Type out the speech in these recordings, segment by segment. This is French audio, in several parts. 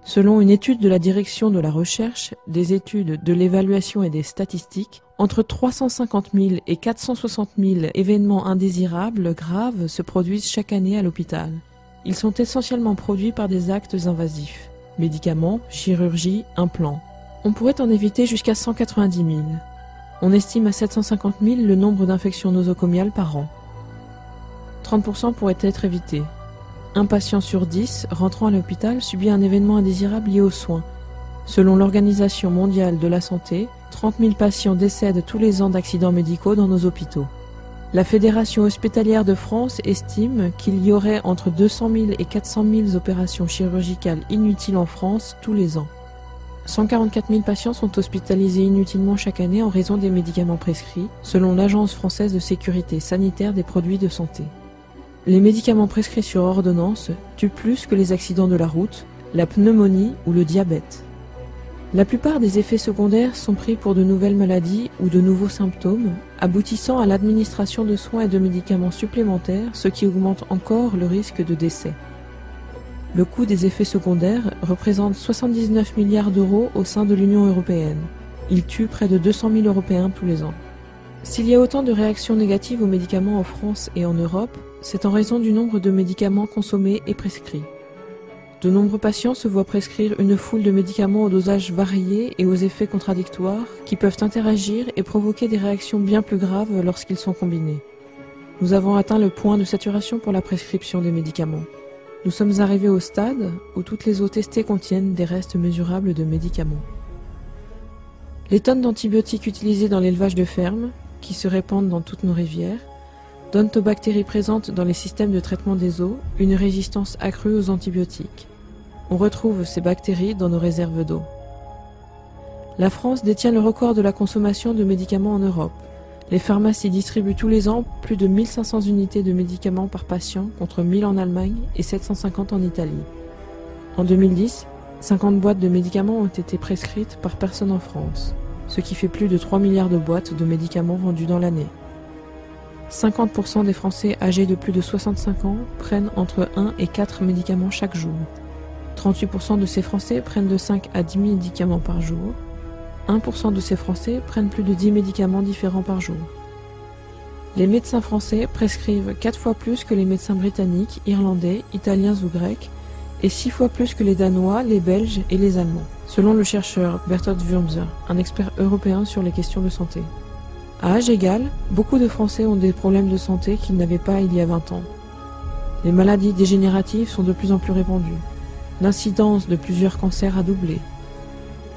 Selon une étude de la Direction de la Recherche, des études, de l'évaluation et des statistiques, entre 350 000 et 460 000 événements indésirables graves se produisent chaque année à l'hôpital. Ils sont essentiellement produits par des actes invasifs, médicaments, chirurgie, implants. On pourrait en éviter jusqu'à 190 000. On estime à 750 000 le nombre d'infections nosocomiales par an. 30% pourraient être évités. Un patient sur 10 rentrant à l'hôpital subit un événement indésirable lié aux soins. Selon l'Organisation mondiale de la santé, 30 000 patients décèdent tous les ans d'accidents médicaux dans nos hôpitaux. La Fédération hospitalière de France estime qu'il y aurait entre 200 000 et 400 000 opérations chirurgicales inutiles en France tous les ans. 144 000 patients sont hospitalisés inutilement chaque année en raison des médicaments prescrits, selon l'Agence française de sécurité sanitaire des produits de santé. Les médicaments prescrits sur ordonnance tuent plus que les accidents de la route, la pneumonie ou le diabète. La plupart des effets secondaires sont pris pour de nouvelles maladies ou de nouveaux symptômes, aboutissant à l'administration de soins et de médicaments supplémentaires, ce qui augmente encore le risque de décès. Le coût des effets secondaires représente 79 milliards d'euros au sein de l'Union européenne. Il tue près de 200 000 Européens tous les ans. S'il y a autant de réactions négatives aux médicaments en France et en Europe, c'est en raison du nombre de médicaments consommés et prescrits. De nombreux patients se voient prescrire une foule de médicaments aux dosages variés et aux effets contradictoires qui peuvent interagir et provoquer des réactions bien plus graves lorsqu'ils sont combinés. Nous avons atteint le point de saturation pour la prescription des médicaments. Nous sommes arrivés au stade où toutes les eaux testées contiennent des restes mesurables de médicaments. Les tonnes d'antibiotiques utilisées dans l'élevage de fermes, qui se répandent dans toutes nos rivières, donnent aux bactéries présentes dans les systèmes de traitement des eaux une résistance accrue aux antibiotiques. On retrouve ces bactéries dans nos réserves d'eau. La France détient le record de la consommation de médicaments en Europe. Les pharmacies distribuent tous les ans plus de 1500 unités de médicaments par patient contre 1000 en Allemagne et 750 en Italie. En 2010, 50 boîtes de médicaments ont été prescrites par personne en France, ce qui fait plus de 3 milliards de boîtes de médicaments vendues dans l'année. 50% des Français âgés de plus de 65 ans prennent entre 1 et 4 médicaments chaque jour. 38% de ces Français prennent de 5 à 10 médicaments par jour. 1% de ces Français prennent plus de 10 médicaments différents par jour. Les médecins français prescrivent 4 fois plus que les médecins britanniques, irlandais, italiens ou grecs, et 6 fois plus que les Danois, les Belges et les Allemands, selon le chercheur Bertolt Würmser, un expert européen sur les questions de santé. À âge égal, beaucoup de Français ont des problèmes de santé qu'ils n'avaient pas il y a 20 ans. Les maladies dégénératives sont de plus en plus répandues. L'incidence de plusieurs cancers a doublé.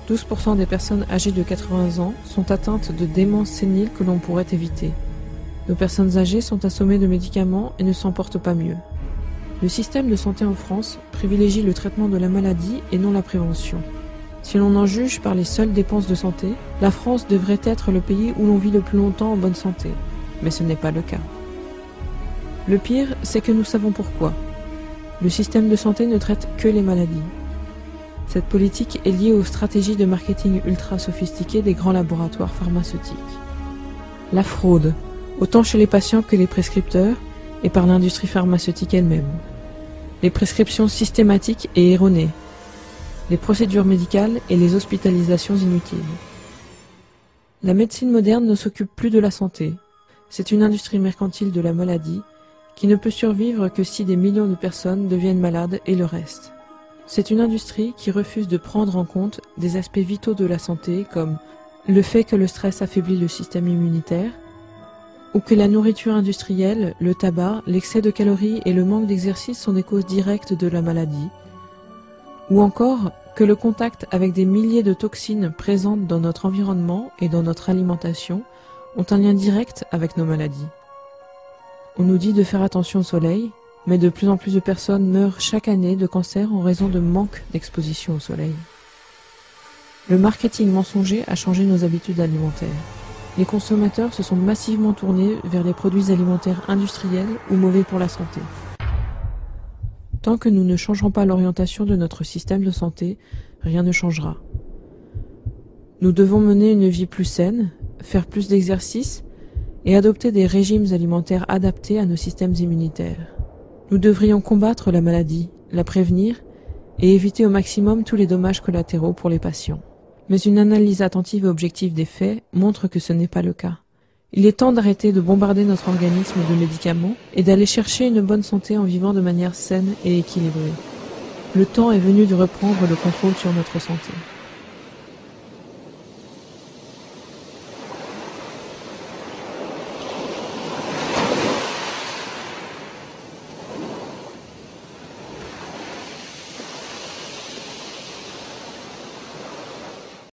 12% des personnes âgées de 80 ans sont atteintes de démence sénile que l'on pourrait éviter. Nos personnes âgées sont assommées de médicaments et ne s'en portent pas mieux. Le système de santé en France privilégie le traitement de la maladie et non la prévention. Si l'on en juge par les seules dépenses de santé, la France devrait être le pays où l'on vit le plus longtemps en bonne santé. Mais ce n'est pas le cas. Le pire, c'est que nous savons pourquoi. Le système de santé ne traite que les maladies. Cette politique est liée aux stratégies de marketing ultra sophistiquées des grands laboratoires pharmaceutiques. La fraude, autant chez les patients que les prescripteurs, et par l'industrie pharmaceutique elle-même. Les prescriptions systématiques et erronées. Les procédures médicales et les hospitalisations inutiles. La médecine moderne ne s'occupe plus de la santé. C'est une industrie mercantile de la maladie qui ne peut survivre que si des millions de personnes deviennent malades et le reste. C'est une industrie qui refuse de prendre en compte des aspects vitaux de la santé comme le fait que le stress affaiblit le système immunitaire, ou que la nourriture industrielle, le tabac, l'excès de calories et le manque d'exercice sont des causes directes de la maladie, ou encore que le contact avec des milliers de toxines présentes dans notre environnement et dans notre alimentation ont un lien direct avec nos maladies. On nous dit de faire attention au soleil, mais de plus en plus de personnes meurent chaque année de cancer en raison de manque d'exposition au soleil. Le marketing mensonger a changé nos habitudes alimentaires. Les consommateurs se sont massivement tournés vers les produits alimentaires industriels ou mauvais pour la santé. Tant que nous ne changerons pas l'orientation de notre système de santé, rien ne changera. Nous devons mener une vie plus saine, faire plus d'exercice et adopter des régimes alimentaires adaptés à nos systèmes immunitaires. Nous devrions combattre la maladie, la prévenir et éviter au maximum tous les dommages collatéraux pour les patients. Mais une analyse attentive et objective des faits montre que ce n'est pas le cas. Il est temps d'arrêter de bombarder notre organisme de médicaments et d'aller chercher une bonne santé en vivant de manière saine et équilibrée. Le temps est venu de reprendre le contrôle sur notre santé.